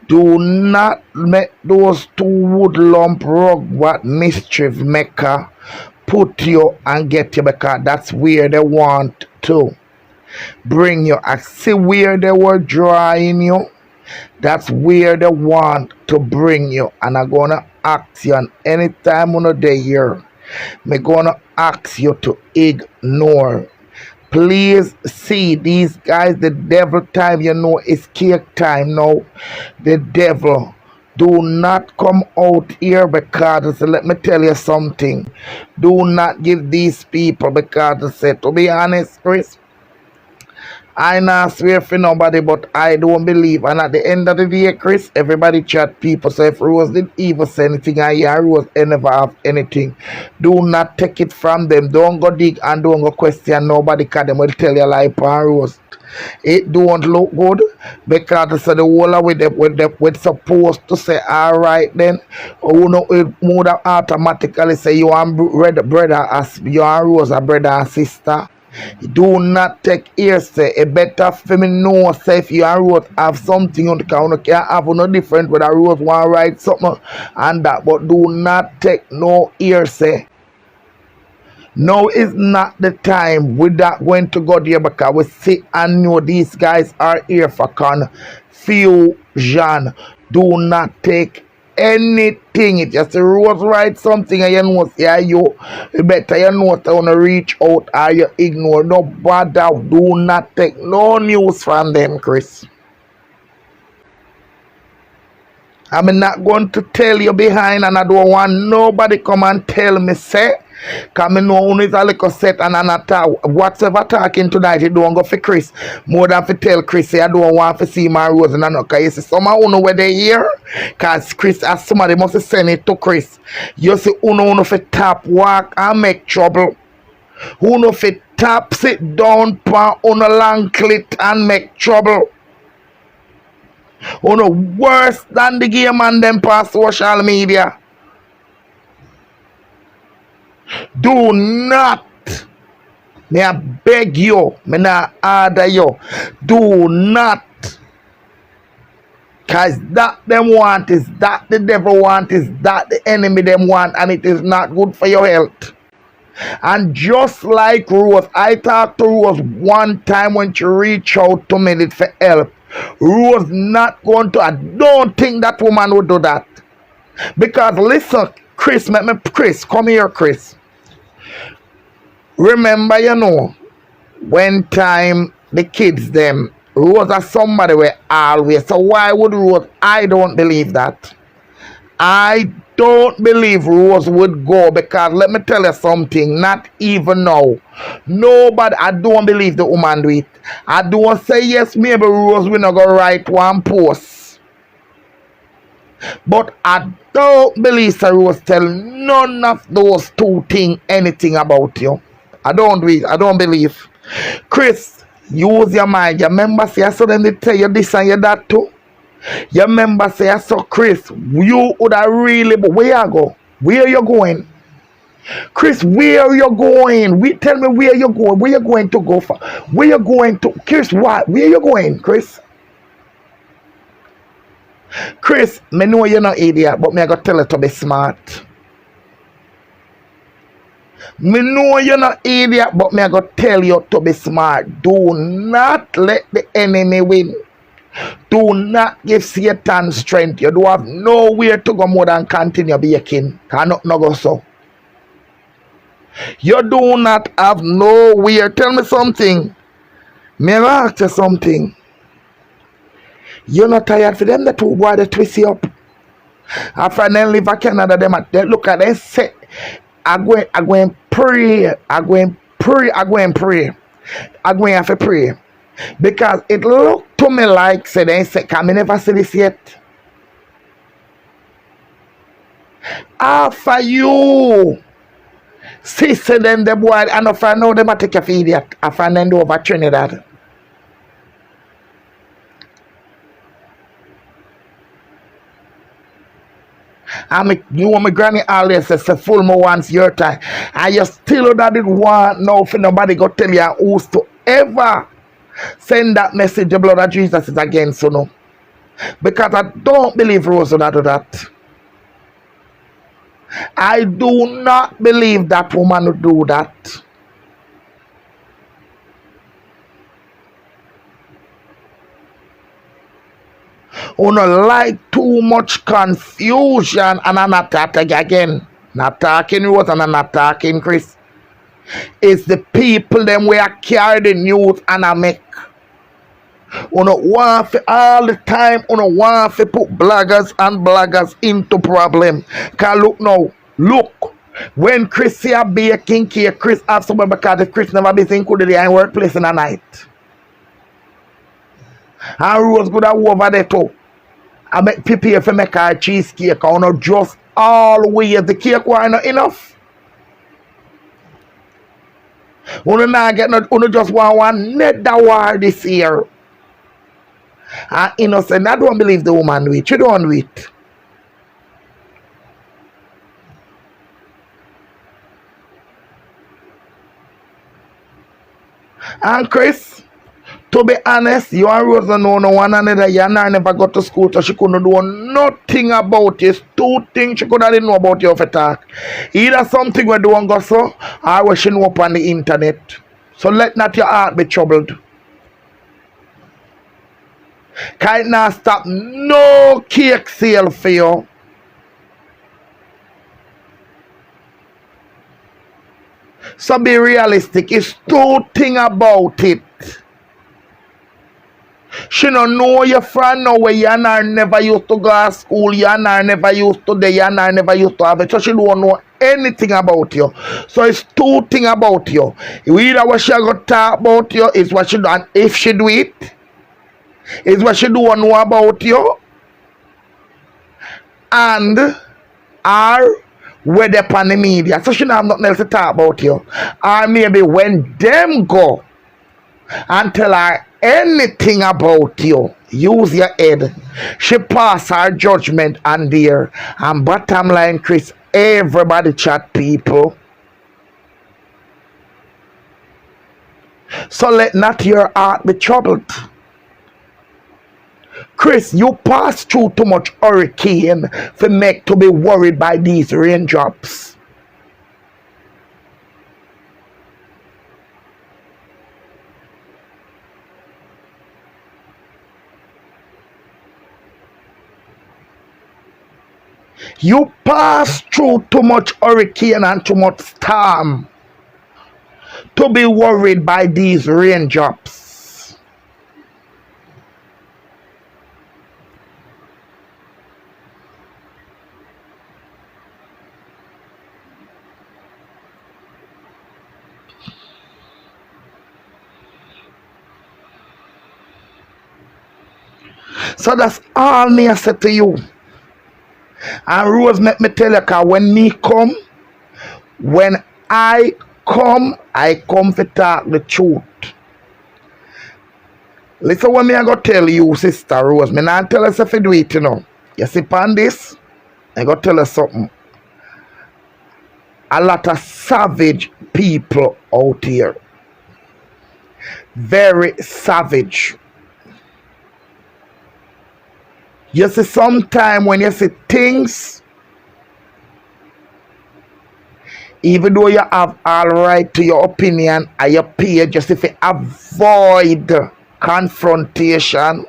Do not make those two woodlump rug what mischief maker put you and get you, because that's where they want to bring you. I see where they were drawing you. That's where they want to bring you. And I'm gonna ask you, and anytime on the day here, I'm gonna ask you to ignore. Please see these guys, the devil time, you know, it's cake time now. The devil. Do not come out here, because let me tell you something. Do not give these people, because to be honest, Chris, I not swear for nobody, but I don't believe. And at the end of the day, Chris, everybody chat people. So if Rose didn't even say anything, I hear Rose never have anything. Do not take it from them. Don't go dig and don't go question nobody, because them will tell you lie upon Rose. It don't look good, because so the whole of with supposed to say alright then, you know, it would automatically say you are brother as you are Rose a brother and sister. Do not take hearsay. It better for me know say if you and Rose have something on the counter, can't have no different whether Rose want to write something and that, but do not take no hearsay. Now is not the time. We're not going to go there, because we see and know these guys are here for confusion. Do not take anything. It just Rose write something and you know, yeah, you better you know to wanna reach out or you ignore. No bother. Do not take no news from them, Chris. I'm not going to tell you behind, and I don't want nobody come and tell me say, because I know only is a little set and an attack. Whatever talking tonight, you don't go for Chris. More than to tell Chris, say, I don't want to see my Rose and no. Because you see, some of you where they here, because Chris, as somebody must send it to Chris. You see, uno for tap walk and make trouble. Uno for tap sit down, pan on a long clit and make trouble. Uno worse than the game and them past social media. Do not, may I beg you, may I order you, do not, because that them want is that the devil want is that the enemy them want, and it is not good for your health. And just like Rose, I talked to Rose one time when she reached out to me for help. Rose not going to, I don't think that woman would do that. Because listen, Chris, Chris, come here, Chris. Remember, you know, when time the kids them, Rose are somebody were always. So why would Rose? I don't believe that. I don't believe Rose would go, because let me tell you something, not even now. Nobody, I don't believe the woman do it. I don't say yes, maybe Rose will not go write one post. But I don't believe Sir Rose tell none of those two things anything about you. I don't believe. Chris, use your mind. You remember say I saw them they tell you this and you that too? You remember say I saw Chris, you would have really, but where you go? Where you going? Chris, where you going? Tell me where you going. Where you going to go for? Where you going to? Chris, what? Where you going, Chris? Chris, me know you're not idiot, but me I gotta tell you to be smart. Me know you're not idiot, but me I gotta tell you to be smart. Do not let the enemy win. Do not give Satan strength. You don't have nowhere to go more than continue baking. Cannot no go so. You do not have nowhere. Tell me something. May I ask you something? You're not tired for them, the two boys that twist you up. After they live in Canada, they look at them say, I go and pray. I go and pray. I go and have to pray. Because it looked to me like, say, they say, can I never see this yet? After you see them, the boy, and if I know them, I take a idiot. If I know over Trinidad. You want my granny always says, "Full more once your time." And you still that it want no for nobody go tell you who's to ever send that message. The blood of Jesus is against you. No. Because I don't believe Rose would do that. I do not believe that woman would do that. You know, like too much confusion, and I'm not talking again. Not talking Rose and I'm not talking Kris. It's the people them we are carry the news and I make. You know, want to, all the time, you know, want to put bloggers and bloggers into problem. Cause look now, look. When Kris here baking cake, Kris have someone because if Kris never be included in workplace in the night. And Rose good over there too. I make people if make a cheesecake or not just always the cake were not enough. You not get not you just want one net that war this year. And innocent, I don't believe the woman do it. She don't do it. And Kris, to be honest, you and Rose don't know no one another. You and her never got to school, so she couldn't do nothing about it. Two things she could have didn't know about you for talk. Either something we do and go so, or what she know up on the internet. So let not your heart be troubled. Can't not stop no cake sale for you. So be realistic. It's two things about it. She don't know your friend now where you and her never used to go to school, you and her never used to there, you and her never used to have it. So she don't know anything about you. So it's two things about you. Either what she got to talk about you is what she do, and if she do it, is what she don't know about you. And or whether upon the media. So she don't have nothing else to talk about you. Or maybe when them go and tell her anything about you, use your head. She pass her judgment on there. And bottom line, Kris, everybody chat people. So let not your heart be troubled. Kris, you pass through too much hurricane for make to be worried by these raindrops. You pass through too much hurricane and too much storm to be worried by these raindrops. So that's all me I say to you. And Rose, let me tell you, cause when I come to talk the truth. Listen what me I go tell you, Sister Rose. Me not tell us if you do it, you know. You see upon this, I go tell us something. A lot of savage people out here. Very savage. You see, sometimes when you see things, even though you have all right to your opinion and your pay, just if you avoid confrontation.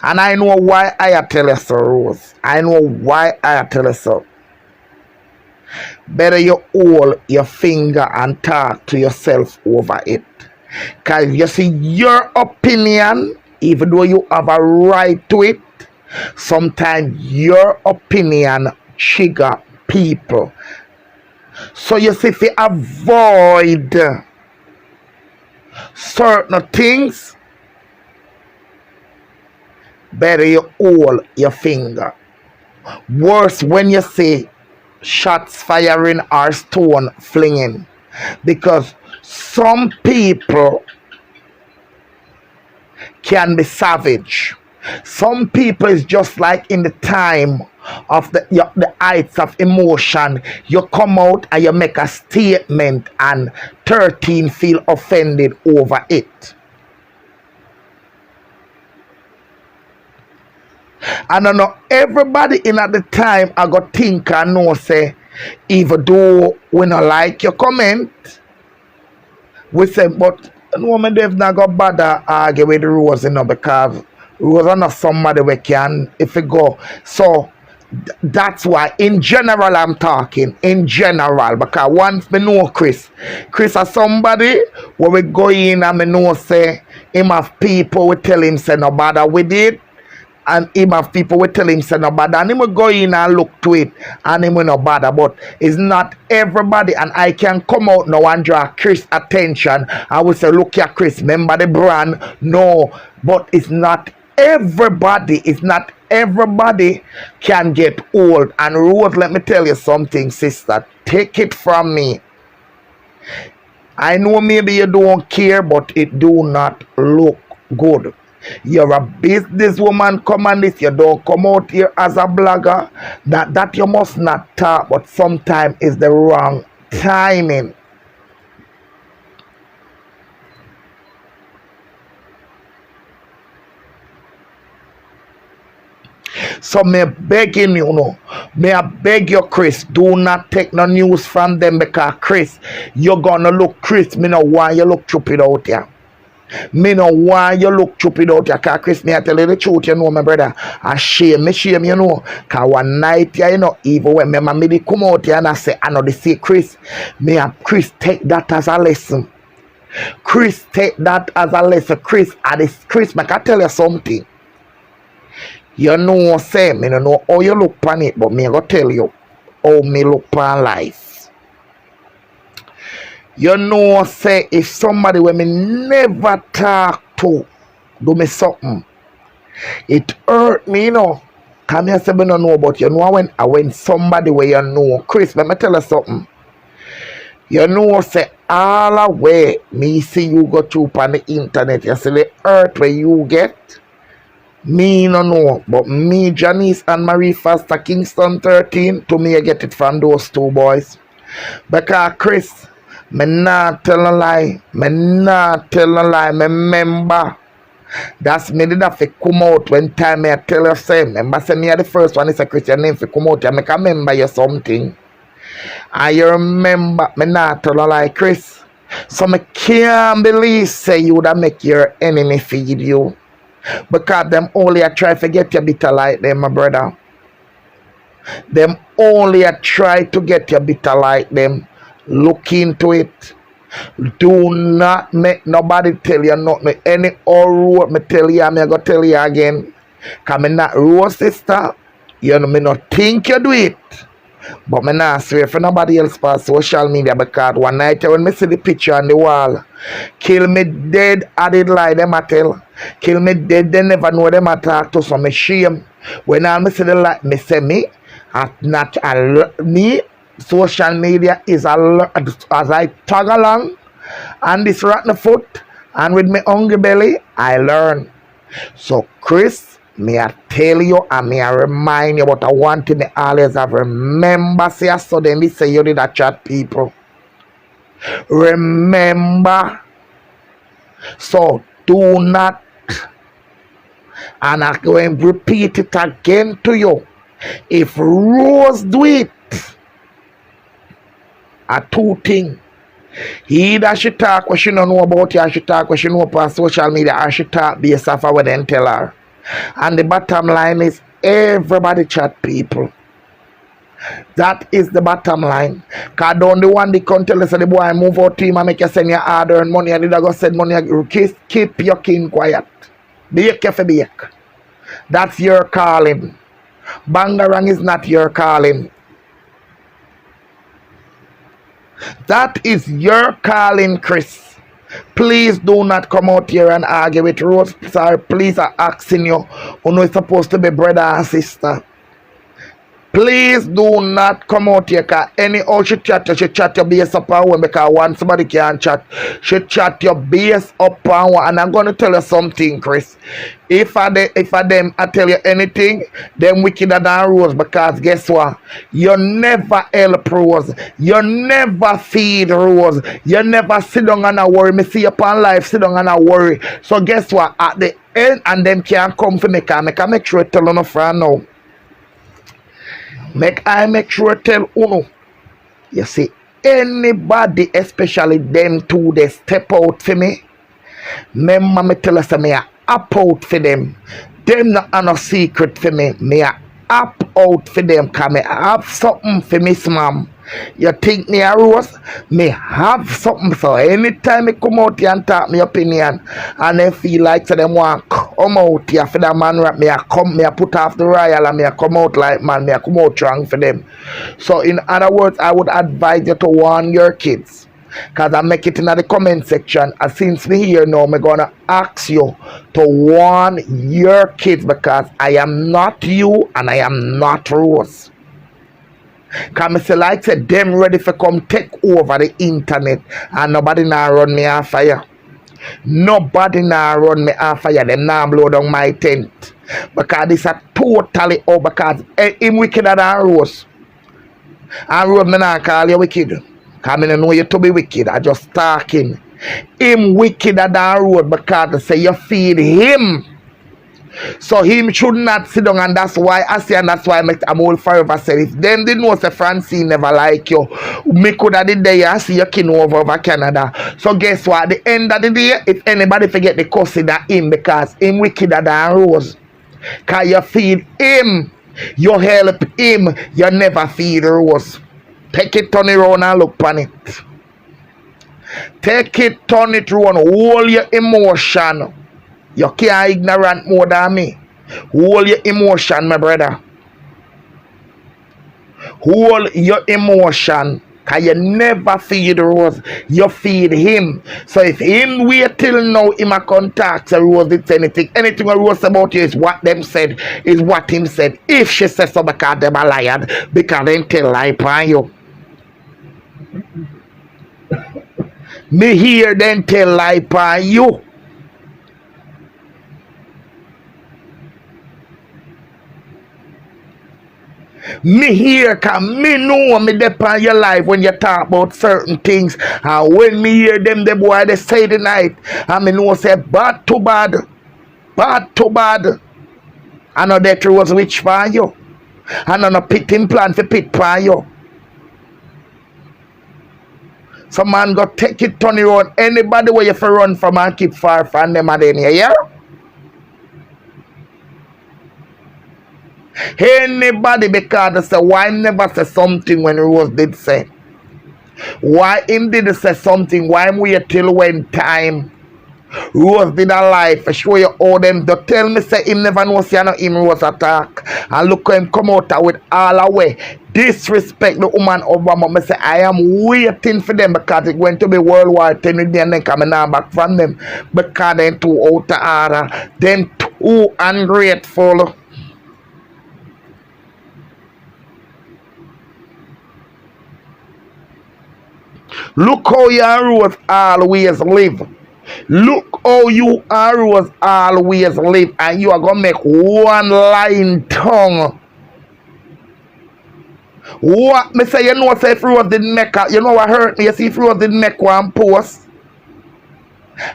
And I know why I tell you so, Rose. I know why I tell you so. Better you hold your finger and talk to yourself over it. Because you see, your opinion, even though you have a right to it, sometimes your opinion trigger people. So you see, if you avoid certain things, better you hold your finger. Worse when you say shots firing or stone flinging, because some people can be savage. Some people is just like in the time of the heights of emotion. You come out and you make a statement and 13 feel offended over it. I don't know everybody in at the time I got think and know say even though we not like your comment, we say but no man they've not got bother argue with Rose, you know, because Rose are not somebody we can if we go. So that's why in general I'm talking in general, because once me know Kris is somebody where we go in and me know say him have people we tell him say no bother with it, and him have people will tell him say no bother, and him will go in and look to it and him will no bother. But it's not everybody, and I can come out now and draw Kris attention. I will say look here Kris, remember the brand. No, but it's not everybody. It's not everybody can get old. And Rose, let me tell you something, sister, take it from me. I know maybe you don't care, but it do not look good. You're a businesswoman, come on this, you don't come out here as a blogger. That you must not talk, but sometimes is the wrong timing. So me begging you, may I beg you, Kris, do not take no news from them, because Kris, you're gonna look Kris, me no want you look stupid out here. Me no want you look stupid out here, because Kris, me I tell you the truth, you know, my brother. I shame, you know. Because one night, you know, even when me come out here and I say, I know they say, Kris, me and Kris take that as a lesson. Kris, take that as a lesson. Kris, me can tell you something. You know, say, me don't know how you look on it, but me I go tell you how me look on life. You know, say, if somebody when me never talk to do me something, it hurt me, you know. Come here, say, me don't know, but you know, when somebody where you know, Kris, let me tell you something. You know, say, all the way, me see you go through on the internet, you see the hurt where you get. Me no know, but me, Janice and Marie Foster, Kingston 13, to me I get it from those two boys. Because Kris, me not tell a lie, me remember. That's me did have to come out when time I tell you say, remember say me are the first one is a Christian name to come out, I make remember you something. And you remember, me not tell a lie, Kris. So me can't believe say you would have make your enemy feed you. Because them only a try to get you bitter like them, my brother. Them only a try to get you bitter like them. Look into it. Do not make nobody tell you nothing. Any old road me tell you, me go tell you again. Because me not road, sister. You know, me not think you do it. But me not swear for nobody else on social media, because one night when me see the picture on the wall, kill me dead, I did lie them I tell. Kill me dead, they never know them I talk to, so me shame. When I see the light, me say me, me, social media is as I tag along, and this rotten foot, and with me hungry belly, I learn. So Kris, me I tell you and me I remind you, but I want to me always have remember, say so then they say you did a chat people. Remember. So do not, and I'm going to repeat it again to you. If Rose do it, a two things. Either she talk what she don't know about you, or she talk what she know on social media, or she talk based off of what they tell her. And the bottom line is everybody chat people. That is the bottom line. Because don't the one they can tell us the boy move out to him and make you send your hard earned money and you go send money. Keep your king quiet. Bake your bake. That's your calling. Bangarang is not your calling. That is your calling, Kris. Please do not come out here and argue with Rose. Sorry, please, I'm asking you. Who know it's supposed to be brother and sister. Please do not come out here, because anyhow she chat your base up on one, because one somebody can chat. She chat your base up on one. And I'm going to tell you something, Kris. If I them I tell you anything, them wickeder than Rose, because guess what? You never help Rose. You never feed Rose. You never sit down and a worry. Me see you upon life, sit down and a worry. So guess what? At the and them can't come for me, cause I make sure I tell on friend now. Make sure I tell Uno. You see, anybody, especially them two, they step out for me. Remember me tell us me a up out for them. Them not a no secret for me. Me a up out for them, cause me have something for Miss Mom. You think me a rose? Me have something. So anytime I come out here and talk my opinion and they feel like so them want come out here for that man rap, me a come, me a put off the royal and me a come out like man, me a come out strong for them. So in other words, I would advise you to warn your kids. Cause I make it in the comment section. And since me here now, I'm gonna ask you to warn your kids, because I am not you and I am not Rose. Cause me say like say them ready for come take over the internet and nobody now run me off fire. Nobody now run me off fire. Them now blow down my tent. Because this a totally over, because him wickeder than Rose. And Rose me not call you wicked. Cause I know you to be wicked. I just talking. Him wickeder than Rose, because they say you feed him. So him should not sit down, and that's why I say, and that's why I'm all forever said, if them didn't know say Francine never like you, me could have did there and see your kin over Canada. So guess what? At the end of the day, if anybody forget the cussing that him, because him wickeder than Rose. Cause you feed him, you help him, you never feed Rose. Take it, turn it around and look on it. Take it, turn it around, hold your emotion. You can't ignorant more than me. Hold your emotion, my brother. Hold your emotion. Cause you never feed Rose. You feed him. So if him wait till now, him a contact Rose, it's anything. Anything Rose about you is what them said, is what him said. If she says so, because them a liar, because them tell lie upon you. Me hear them tell lie upon you. Me here, cause me know me depend your life when you talk about certain things. And when me hear them, the boy they say the night, and me know say bad to bad, bad to bad. I know that was rich for you. I know no pitting plan for pit for you. Some man go take it, turn it around. Anybody where you for run from and keep far from them at any yeah? Anybody, because they say why him never say something when Rose did say. Why him did say something, why him wait till when time Rose did a life for show you all them to tell me say him never know say no him Rose attack. And look how him come out with all away. Disrespect the woman over me say I am waiting for them, because it's going to be World War 10 with them and then coming now back from them. Because them too out of order. Them too ungrateful. Look how your Rose always live. Look how you and Rose always live, and you are gonna make one line tongue. What me say? You know, say if Rose didn't make a, you know what hurt me? You see, if Rose didn't make one post,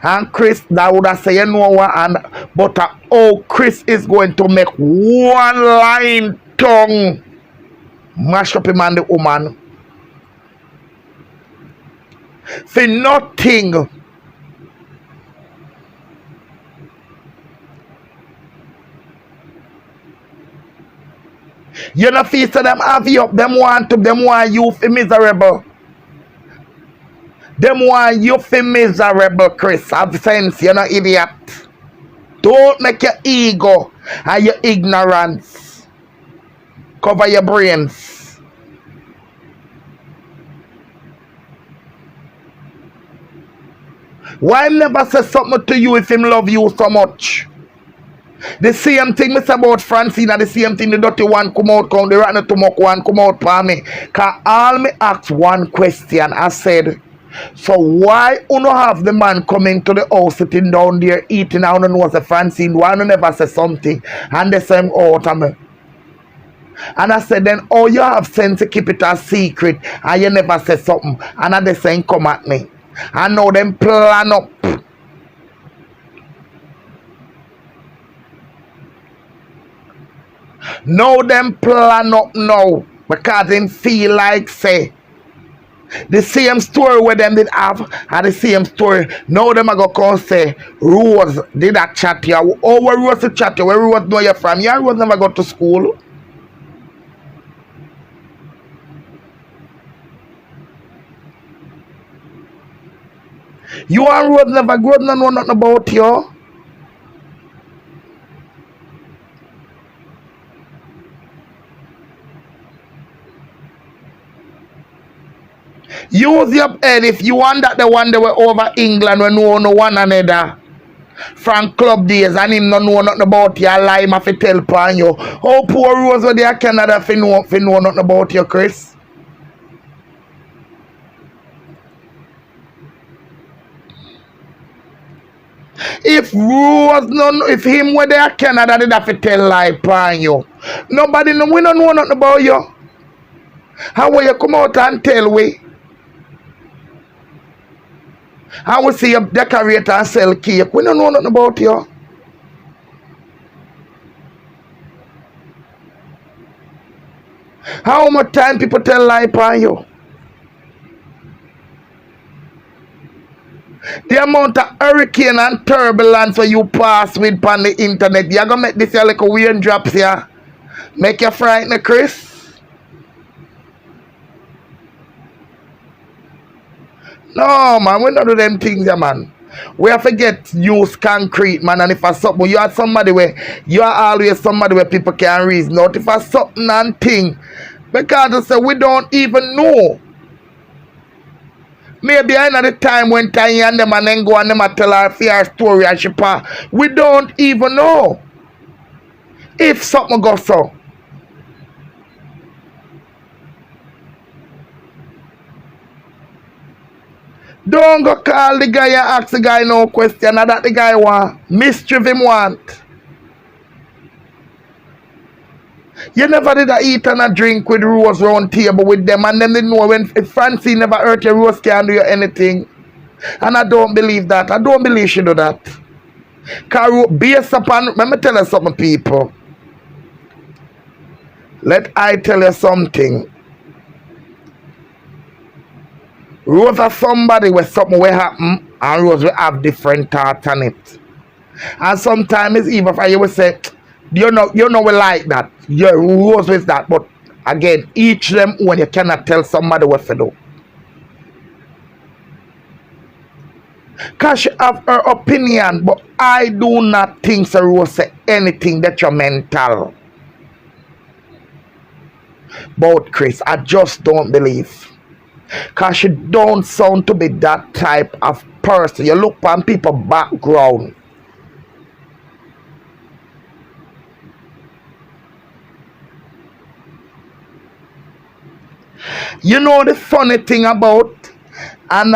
and Kris that would have say, you know what? And but oh, Kris is going to make one line tongue, mash up him and the woman. For nothing. You know, feel so them have you up, them want you for miserable. Them want you for miserable, Kris. Have sense, you're not idiot. Don't make your ego and your ignorance cover your brains. Why never say something to you if him love you so much? The same thing Mr. about Francine, and the same thing the dirty one come out, the rotten to muck one come out for me. Cause all me ask one question, I said, so why you no have the man coming to the house sitting down there eating, I don't know what's a Francine, why you never say something? And they say out of me. And I said, then oh, you have sense to keep it a secret and you never say something. And they say come at me. And now them plan up. Now them plan up now because them feel like say the same story where them did have and the same story. Now them are gonna come say Rose did a chat here. Oh, where Rose the chat here? Where Rose know you from? Yeah, Rose never go to school. You and Rose never grow no know nothing about you. Use your head if you want that the one that were over England when know no one another from club days and him no know nothing about your lie ma fi tell upon you. How poor Rose where they are Canada fi know nothing about you, Kris? If Rose no if him where they are Canada did have to tell lie upon you. Nobody know we don't know nothing about you. How will you come out and tell we? How we see you decorate and sell cake? We don't know nothing about you. How much time people tell lie upon you? The amount of hurricane and turbulence that you pass with on the internet, you're gonna make this here like a weird drops here. Make you frightened, Kris? No, man, we don't do them things, yeah, man. We have to get use concrete, man. And if I something, you are somebody where you are always somebody where people can reason out. If I something and thing, because I say we don't even know. Maybe I know the time when Tanya and them and then go and them and tell her fear story and she pass. We don't even know if something goes so. Don't go call the guy and ask the guy no question. Now that the guy want mischief him want. You never did a eat and a drink with Rose round table with them and then they know when if Fancy never hurt your Rose can't do you anything. And I don't believe that. I don't believe she do that. Cause based upon, let me tell you something, people. Let I tell you something. Rose are somebody where something will happen and Rose will have different thoughts on it. And sometimes it's even if you will say, you know we like that. Yeah, Rose with that. But again, each them when you cannot tell somebody what to do. Because she have her opinion, but I do not think so Rose say anything detrimental about Kris. I just don't believe. Because she don't sound to be that type of person. You look on people's background. You know the funny thing about, and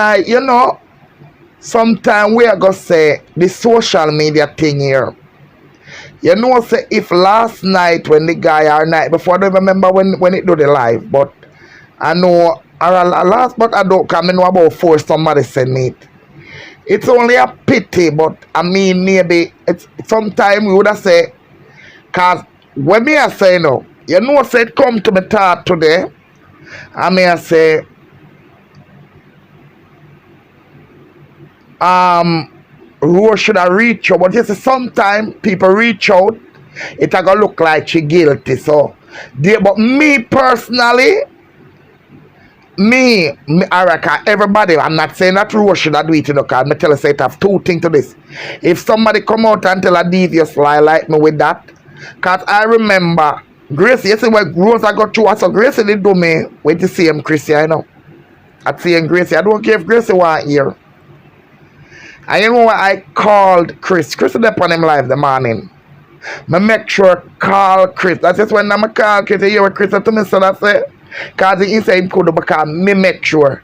sometimes we are going to say the social media thing here. You know, say if last night when the guy or night before, I don't remember when it do the live, but I know, or last, but I don't come know about four somebody send me it. It's only a pity, but I mean, maybe it's sometime we would have say, because when me I say no, you know, say it come to me thought today, I may say, Rose should have reached out, but you see, sometimes people reach out, it gonna look like she guilty. So, but me personally, me, I reckon everybody, I'm not saying that Rose should have do it, because I tell you, say it have two things to this. If somebody come out and tell a devious lie like me with that, because I remember, Grace, you see when Rose I got through, so Grace did do me with the same Kris, you know. I'd see Grace, I don't care if Grace want here. And you know what I called Kris? Kris is up on him live the morning. I make sure call Kris. That's just when I call Kris, you hear what Kris said to me, so that's it. Because he said he could, because me make sure.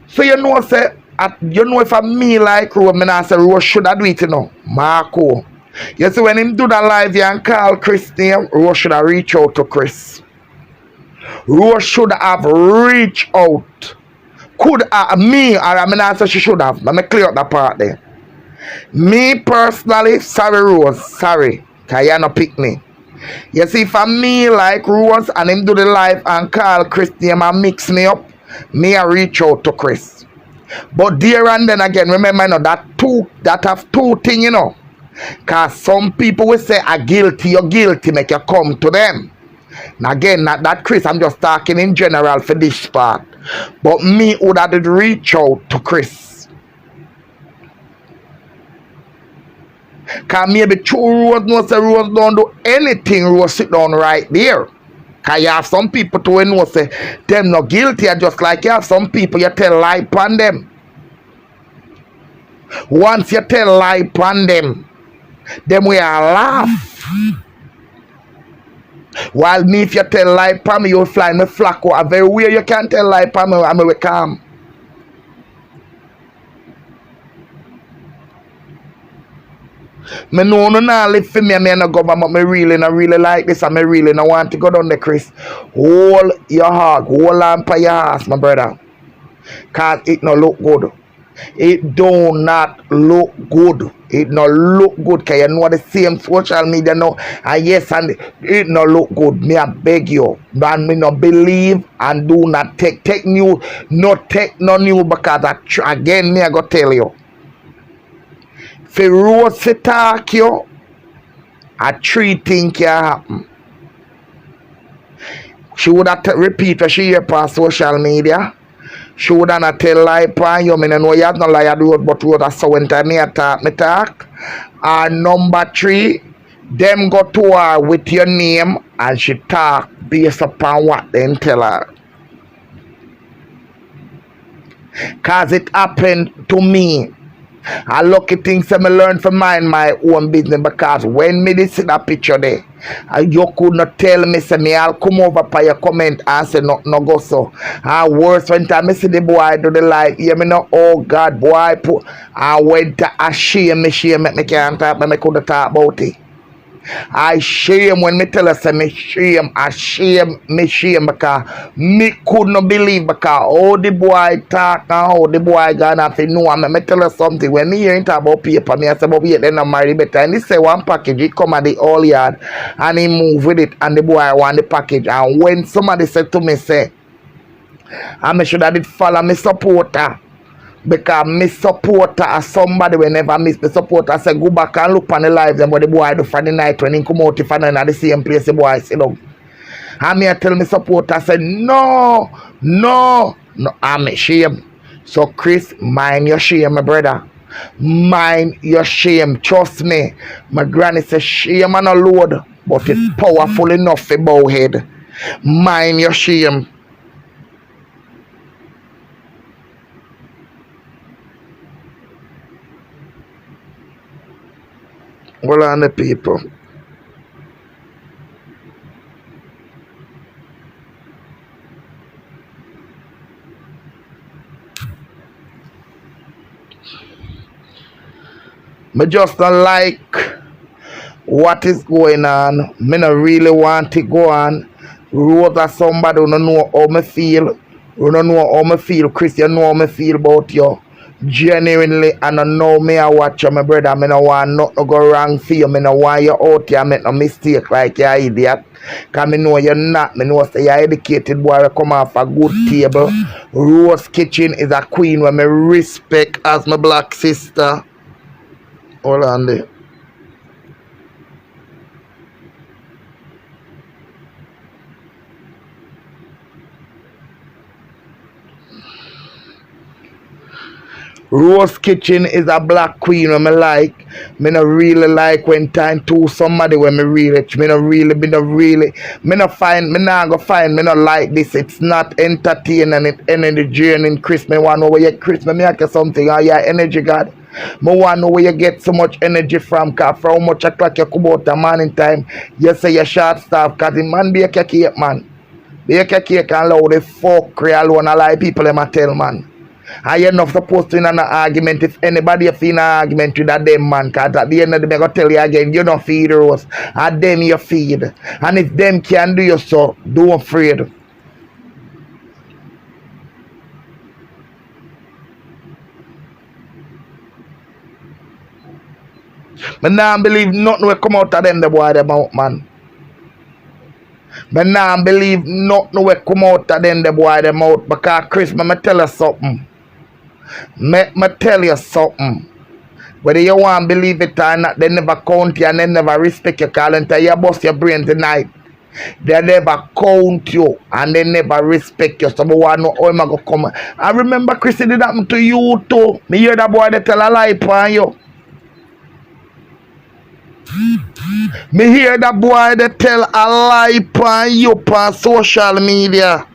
So you know, say, you know if I me like Rose, I say Rose should have do it, you know. Marco. You see when him do that live and call Kris name, Rose should have reached out to Kris. Rose should have reached out. Could me, or I mean, I say she should have. Let me clear up that part there. Me personally, sorry Rose, sorry, because you not pick me. You see, for me, like Rose and him do the live and call Kris name and mix me up, me I reach out to Kris. But there and then again, remember, you know, that have two things, you know. Cause some people will say, "I'm guilty, you're guilty," make you come to them. And again, not that Kris, I'm just talking in general for this part. But me would have to reach out to Kris. Cause maybe true Rose no say Rose don't do anything, Rose sit down right there. Cause you have some people to know say them not guilty, just like you have some people you tell lie upon them. Once you tell lie upon them we are laugh. While me, if you tell lie upon me, you'll fly me flock over very way you can't tell lie upon me, I'm will calm. Me know no nah live for me and me no go, but me really not really like this and me really not want to go down the Kris. Hold your heart, hold on for your ass, my brother. Cause it no look good. It do not look good. It no look good. Cause you know the same social media now. And yes, and it no look good. Me I beg you. And me no believe and do not take new, not take no new because again me I go tell you. For Rose to talk you, a three things can happen. She would have repeat what she hear on social media. She would not tell lie upon you. I know you have no lie to do, but what I saw when time me talk. And number three, them go to her with your name and she talk based upon what they tell her. Cause it happened to me. I lucky things I learn from mind my own business because when me did see that picture there, you could not tell me say me I'll come over by your comment and say no go so. And worse when time me see the boy do the live, hear me know, oh God boy put I went to a shame me can't talk but me could talk about it. I shame when me tell us me shame, I shame because me could not believe because how the boy talk and how the boy gonna have to know. And me tell us something when me hearing talk about paper, me I say but wait then I marry better. And he say one package, he come at the all yard and he move with it and the boy want the package. And when somebody said to me say, I me should have did follow me supporter. Because me supporter as somebody whenever miss the supporter say go back and look on the lives and what the boy do for the night when he come out if I at the same place the boy sit down. And me I tell me supporter say no I'm ashamed. So Kris, mind your shame, my brother. Mind your shame. Trust me. My granny say shame and a load, but it's powerful enough for bow head. Mind your shame. Well on the people. Me just don't like what is going on. Me not really want to go on. Rose as somebody who don't know how me feel. You don't know how me feel. Kris, you know how me feel about you. Genuinely, and I know me I watch you, my brother. I don't want nothing to go wrong for you. I don't want you out here make no mistake like you're idiot. Because I know you're not. I know say you're educated boy will come off a good table. Rose Kitchen is a queen where I respect as my black sister. Hold on there. Rose Kitchen is a black queen when I like. Me not really like when time to somebody when me really me not like this. It's not entertaining, it energy draining. Kris, me want know where you Kris, me ask you something. Are your energy God? Me want know where you get so much energy from, cause for how much o'clock you come out the morning time, you say you short staff, cause the man bake a cake, man. Bake a cake and allow the fuck alone a lie people them a tell, man. And you're not supposed to in an argument if anybody feel an argument with that them man, cause at the end of the day I go tell you again, you don't feed Rose. And them you feed. And if them can do you so, don't afraid. But now I believe nothing will come out of them the boy them out, man. But now believe nothing will come out of them, the boy, them out. Because Kris, me tell you something. Me tell you something. Whether you want to believe it or not, they never count you and they never respect you. Call until you bust your brain tonight. They never count you and they never respect you. So I want to know how am I going to come. I remember Kris did happen to you too. Me hear that boy they tell a lie upon you. Me hear that boy they tell a lie upon you on social media.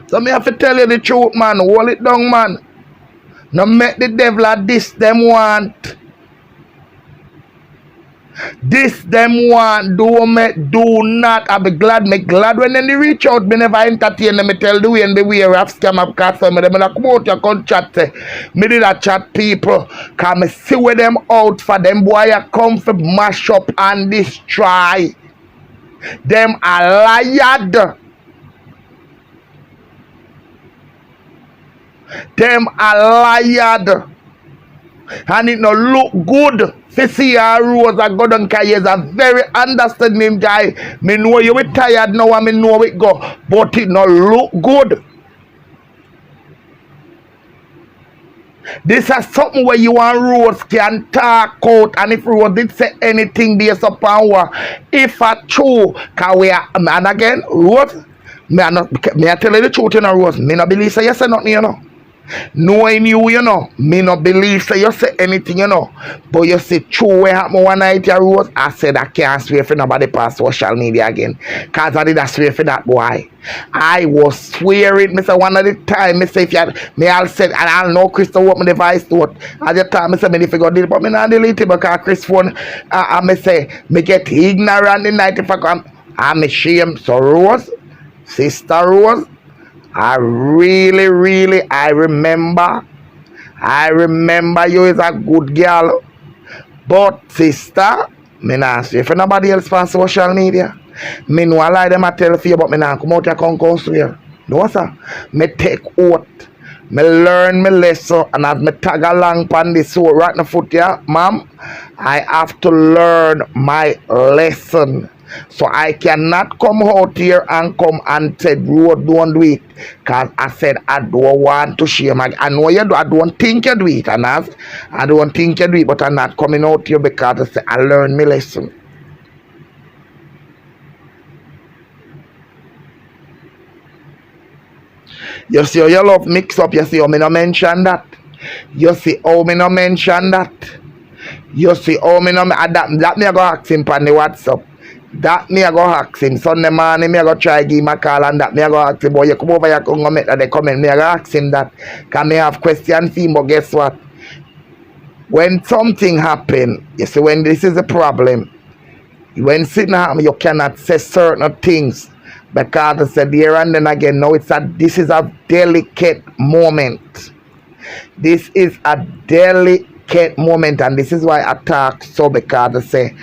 So me have to tell you the truth, man. Hold it down, man. No make the devil a this them want. This them want. Do not. I be glad. Me glad when they reach out. Me never entertain them. Me tell the way and the way of scam up cast them. Me like come out you come chat. Say. Me did a chat people. Cause me see where them out for them boy a come for mash up and destroy. Them a liar. Them a liar. And it no look good. To see a Rose a God and Kay is a very understanding guy. Me know you be tired now and me know it go. But it no look good. This is something where you and Rose can talk out. And if Rose did say anything based upon what, if a true, cause we are, and again, Rose, me I tell you the truth, you know, Rose. Me not believe say you say nothing, you know. Knowing you know, me not believe say you say anything, you know. But you say true what happened one night, you Rose. I said I can't swear for nobody past social media again. Cause I did swear for that boy. I was swearing, me say one of the time, me say if you had, me all said, and I'll know Kris to what my device to it. At the time, me say me if you go delete, but me not delete it because Kris phone, I me say, me get ignorant the night if I come, I'm ashamed. So Rose, sister Rose, I really, I remember you is a good girl. But sister, me not swear for nobody else on social media. Me know a lie them I tell for you, but me not come out here come swear. No sir. Me take oath. Me learn my lesson and as me tag along on this so right in the foot here, ma'am, I have to learn my lesson. So I cannot come out here and come and say, bro, don't do it. Because I said, I don't want to shame. I know you do. I don't think you do it. And I don't think you do it. But I'm not coming out here because I say, I learned my lesson. You see how your love mix up. You see how me no mention that. You see how me no mention that. You see how me no that me I go ask him on the WhatsApp. That me I go ask him Sunday morning. Me I go try give him a call and that me I go ask him. Boy, you come over here, come go make that they comment. Me I go ask him that. Can me have question for him? But guess what? When something happen, you see when this is a problem. When something happen, you cannot say certain things. Because I said here and then again, now this is a delicate moment. This is a delicate moment, and this is why I talk so because I say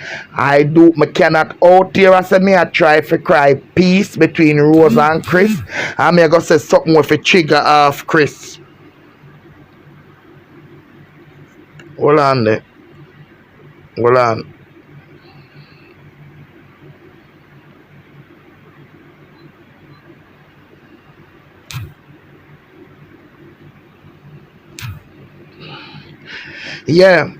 me cannot out here. I say me I try to cry peace between Rose and Kris. And me I go say something with a trigger off Kris. Hold on there. Hold on. Yeah,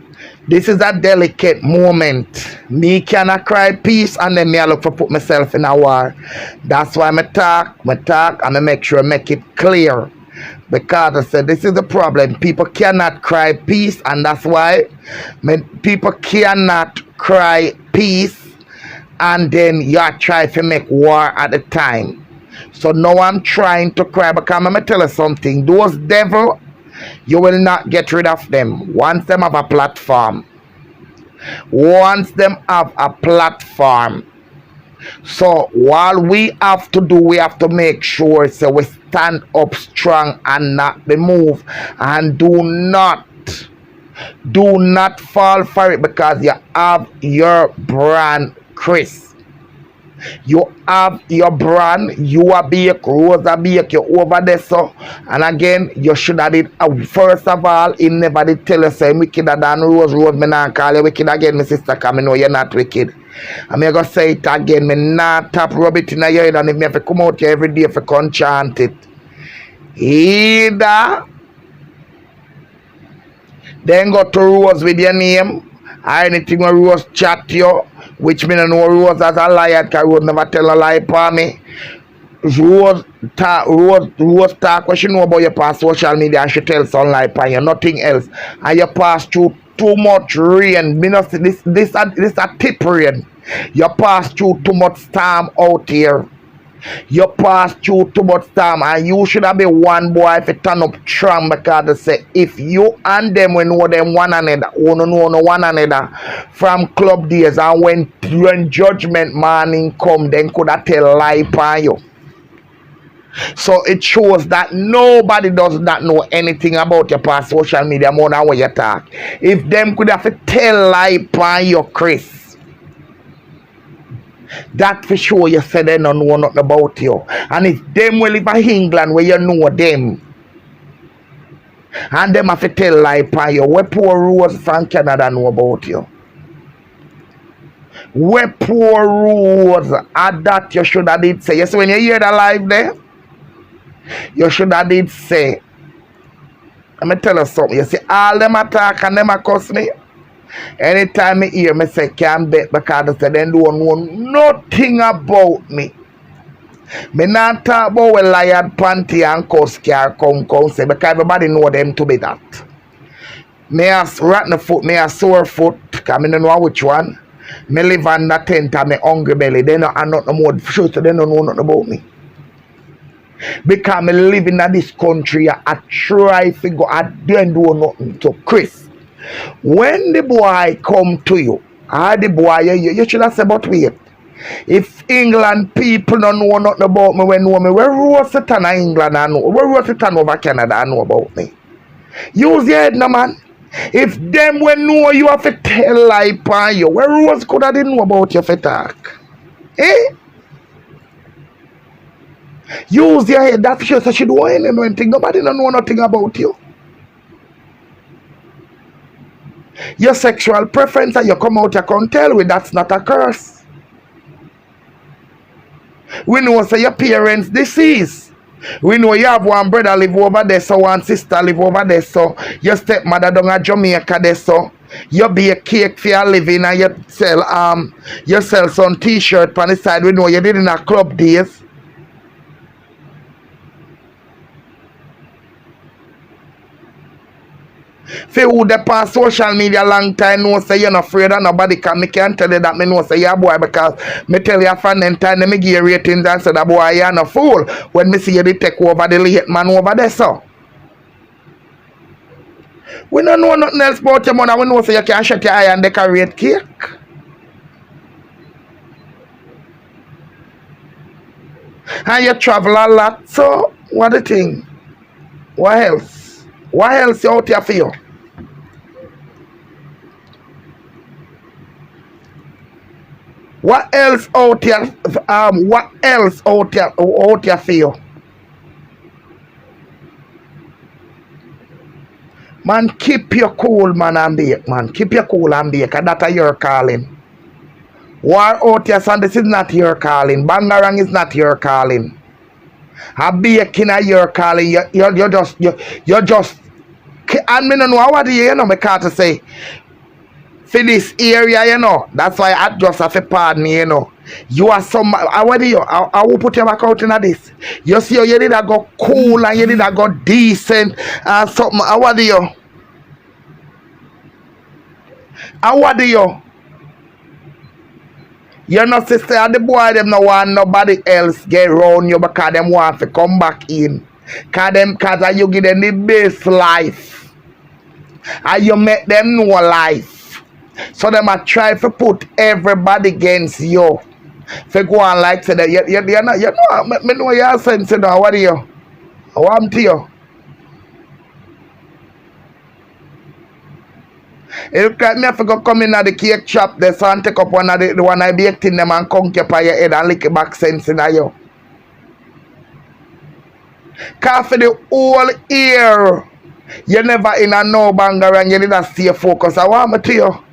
this is a delicate moment. Me cannot cry peace and then me I look for put myself in a war. That's why I talk and I make sure I make it clear. Because I said this is the problem. People cannot cry peace and that's why people cannot cry peace and then you try to make war at the time. So now I'm trying to cry because I'm going to tell you something. Those devil, you will not get rid of them once them have a platform. Once them have a platform. So while we have to do, we have to make sure so we stand up strong and not be moved. And do not fall for it because you have your brand, Kris. You have your brand, you are bake, Rose a bake, you over there so. And again, you should have did first of all, he never did tell you say wickeder than Rose. Rose, me not call you wicked again, my sister, cause me know you're not wicked. I'm gonna say it again, me not tap rub it in your head, and if me have to come out here every day for come chant it. Either then go to Rose with your name, or anything when Rose chat you, which me no know Rose as a liar, because Rose never tell a lie for me. Rose talk what she know about your past social media, and she tell some lie for you, nothing else. And you pass through too much rain. Me not see this a tip rain. You pass through too much storm out here. You pass through too much time, and you should have been one boy if you turn up strong, because they say if you and them when know them one another, know one another from club days, and when judgment morning come, then could have tell lie upon you. So it shows that nobody does not know anything about your past social media more than what you talk. If them could have to tell lie upon you, Kris, that for sure you say they don't know nothing about you. And if them will live in England where you know them, and them have to tell lie upon you, where poor Rose from Canada know about you. Where poor Rose at that you should have did say. Yes, when you hear the live there, you should have did say. Let me tell you something. You see, all them attack and them a cuss me. Anytime I hear me say can't bet, because they say they don't know nothing about me. Me not talk about where lion panty and cuss car come say, because everybody know them to be that. Me a rotten foot, me a sore foot, because I don't know which one. Me live on the tent and me hungry belly. They don't know nothing more. Sure, so they don't know nothing about me. Because me live in this country, I try to go, I don't do nothing to Kris. When the boy come to you, the boy, you should have said, but wait. If England people don't know nothing about me, when know me, where Rose it in England I know, where Rose it over Canada I know about me. Use your head, no man. If them when know you have to tell lie upon you, where Rose could have didn't know about you for talk? Eh? Use your head, that's sure so she don't know anything. Nobody don't know nothing about you. Your sexual preference and you come out, you can't tell me that's not a curse. We know say your parents deceased. We know you have one brother live over there, so one sister live over there, so your stepmother down at Jamaica there, so you be a cake for your living and you sell some t-shirt on the side. We know you did in a club days. For who the past social media long time know say you're not afraid of nobody, because me can't tell you that me know say you're a boy, because me tell you fan them time me give you ratings and say that boy you're not fool when me see you take over the late man over there, so. We don't know nothing else about your mother. We know say you can shut your eye and decorate cake. And you travel a lot, so what the thing? What else? What else you out here for you? What else out here? What else out here for you? Man, keep your cool, man, and bake, man. Keep your cool and bake, and that's your calling. War out here, son, this is not your calling. Bangarang is not your calling. A baking is your calling. You just. And me no know what you know, me can't say. For this area, you know. That's why I just have to pardon me, you know. You are some. What do you? I will put your back out in this. You see, you did that go cool and you did that go decent and something. What do you? And what do you? You know, sister, the boy them no want nobody else get around you because them want to come back in. Cause you give them the best life. And you make them know life. So them a try to put everybody against you. If you go on like say that you know, me know your sense now. What do you? What am to you? It look like me have to go come in at the cake shop there so and take up one of the one I baked in them and conk up on your head and lick it back sense in you. Cause for the whole year, you never in a no banger and you didn't stay focused. I want me to you.